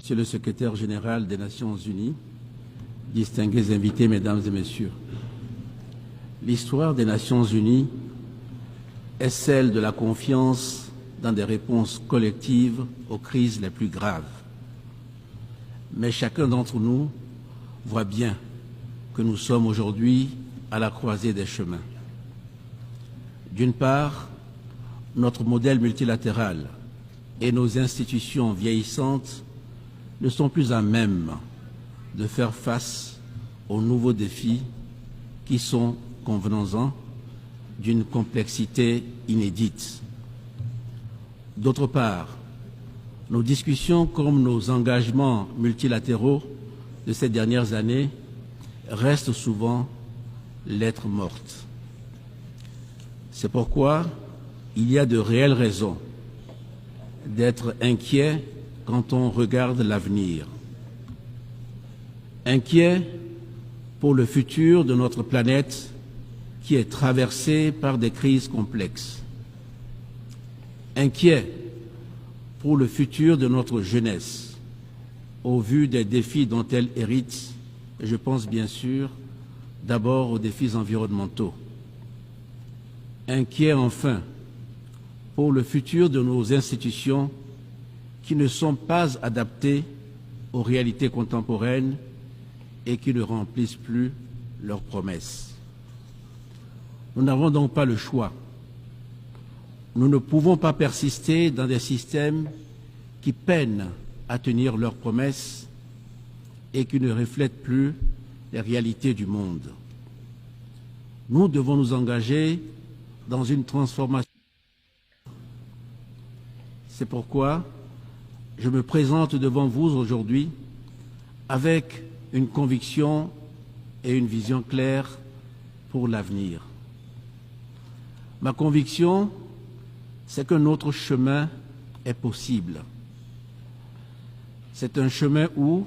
Monsieur le secrétaire général des Nations Unies, distingués invités, mesdames et messieurs, l'histoire des Nations Unies est celle de la confiance dans des réponses collectives aux crises les plus graves. Mais chacun d'entre nous voit bien que nous sommes aujourd'hui à la croisée des chemins. D'une part, notre modèle multilatéral et nos institutions vieillissantes ne sont plus à même de faire face aux nouveaux défis qui sont, convenons-en, d'une complexité inédite. D'autre part, nos discussions comme nos engagements multilatéraux de ces dernières années restent souvent lettre morte. C'est pourquoi il y a de réelles raisons d'être inquiet quand on regarde l'avenir. Inquiet pour le futur de notre planète qui est traversée par des crises complexes. Inquiet pour le futur de notre jeunesse, au vu des défis dont elle hérite, et je pense bien sûr d'abord aux défis environnementaux. Inquiet enfin pour le futur de nos institutions qui ne sont pas adaptées aux réalités contemporaines et qui ne remplissent plus leurs promesses. Nous n'avons donc pas le choix. Nous ne pouvons pas persister dans des systèmes qui peinent à tenir leurs promesses et qui ne reflètent plus les réalités du monde. Nous devons nous engager dans une transformation. C'est pourquoi je me présente devant vous aujourd'hui avec une conviction et une vision claire pour l'avenir. Ma conviction, c'est que notre chemin est possible. C'est un chemin où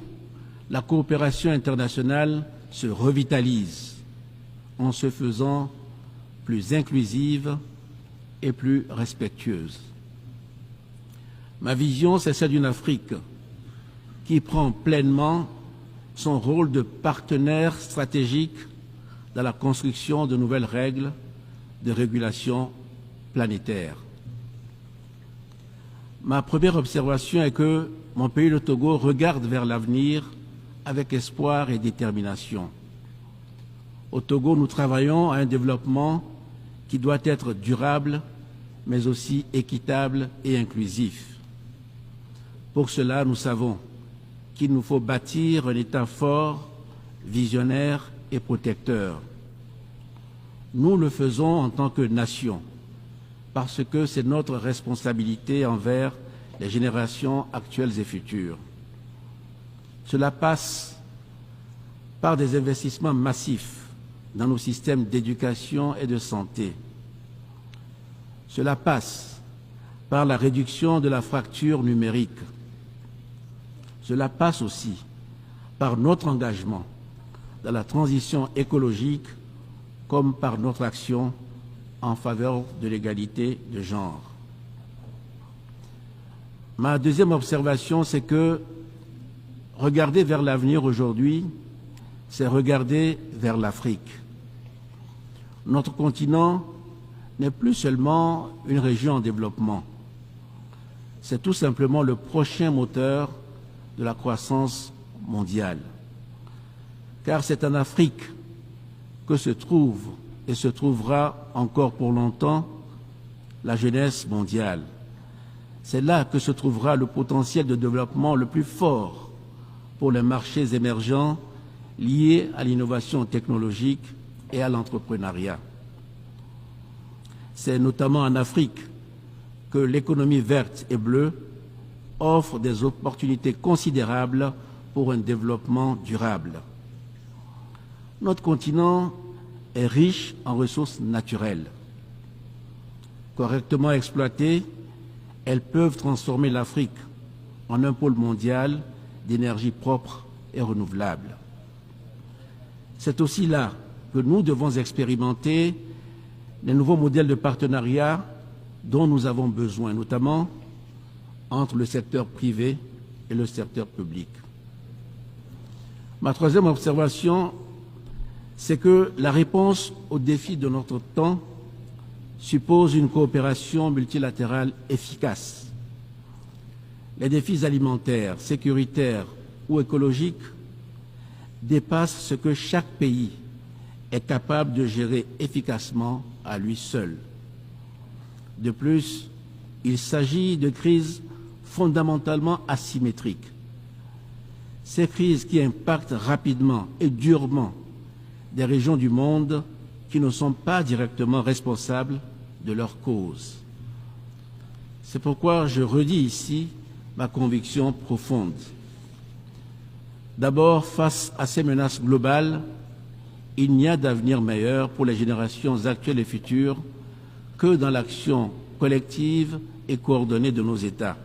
la coopération internationale se revitalise en se faisant plus inclusive et plus respectueuse. Ma vision, c'est celle d'une Afrique qui prend pleinement son rôle de partenaire stratégique dans la construction de nouvelles règles de régulation planétaire. Ma première observation est que mon pays, le Togo, regarde vers l'avenir avec espoir et détermination. Au Togo, nous travaillons à un développement qui doit être durable, mais aussi équitable et inclusif. Pour cela, nous savons qu'il nous faut bâtir un État fort, visionnaire et protecteur. Nous le faisons en tant que nation, parce que c'est notre responsabilité envers les générations actuelles et futures. Cela passe par des investissements massifs dans nos systèmes d'éducation et de santé. Cela passe par la réduction de la fracture numérique. Cela passe aussi par notre engagement dans la transition écologique comme par notre action en faveur de l'égalité de genre. Ma deuxième observation, c'est que regarder vers l'avenir aujourd'hui, c'est regarder vers l'Afrique. Notre continent n'est plus seulement une région en développement, c'est tout simplement le prochain moteur de la croissance mondiale. Car c'est en Afrique que se trouve et se trouvera encore pour longtemps la jeunesse mondiale. C'est là que se trouvera le potentiel de développement le plus fort pour les marchés émergents liés à l'innovation technologique et à l'entrepreneuriat. C'est notamment en Afrique que l'économie verte et bleue offre des opportunités considérables pour un développement durable. Notre continent est riche en ressources naturelles. Correctement exploitées, elles peuvent transformer l'Afrique en un pôle mondial d'énergie propre et renouvelable. C'est aussi là que nous devons expérimenter les nouveaux modèles de partenariat dont nous avons besoin, notamment entre le secteur privé et le secteur public. Ma troisième observation, c'est que la réponse aux défis de notre temps suppose une coopération multilatérale efficace. Les défis alimentaires, sécuritaires ou écologiques dépassent ce que chaque pays est capable de gérer efficacement à lui seul. De plus, il s'agit de crises fondamentalement asymétriques. Ces crises qui impactent rapidement et durement des régions du monde qui ne sont pas directement responsables de leurs causes. C'est pourquoi je redis ici ma conviction profonde. D'abord, face à ces menaces globales, il n'y a d'avenir meilleur pour les générations actuelles et futures que dans l'action collective et coordonnée de nos États.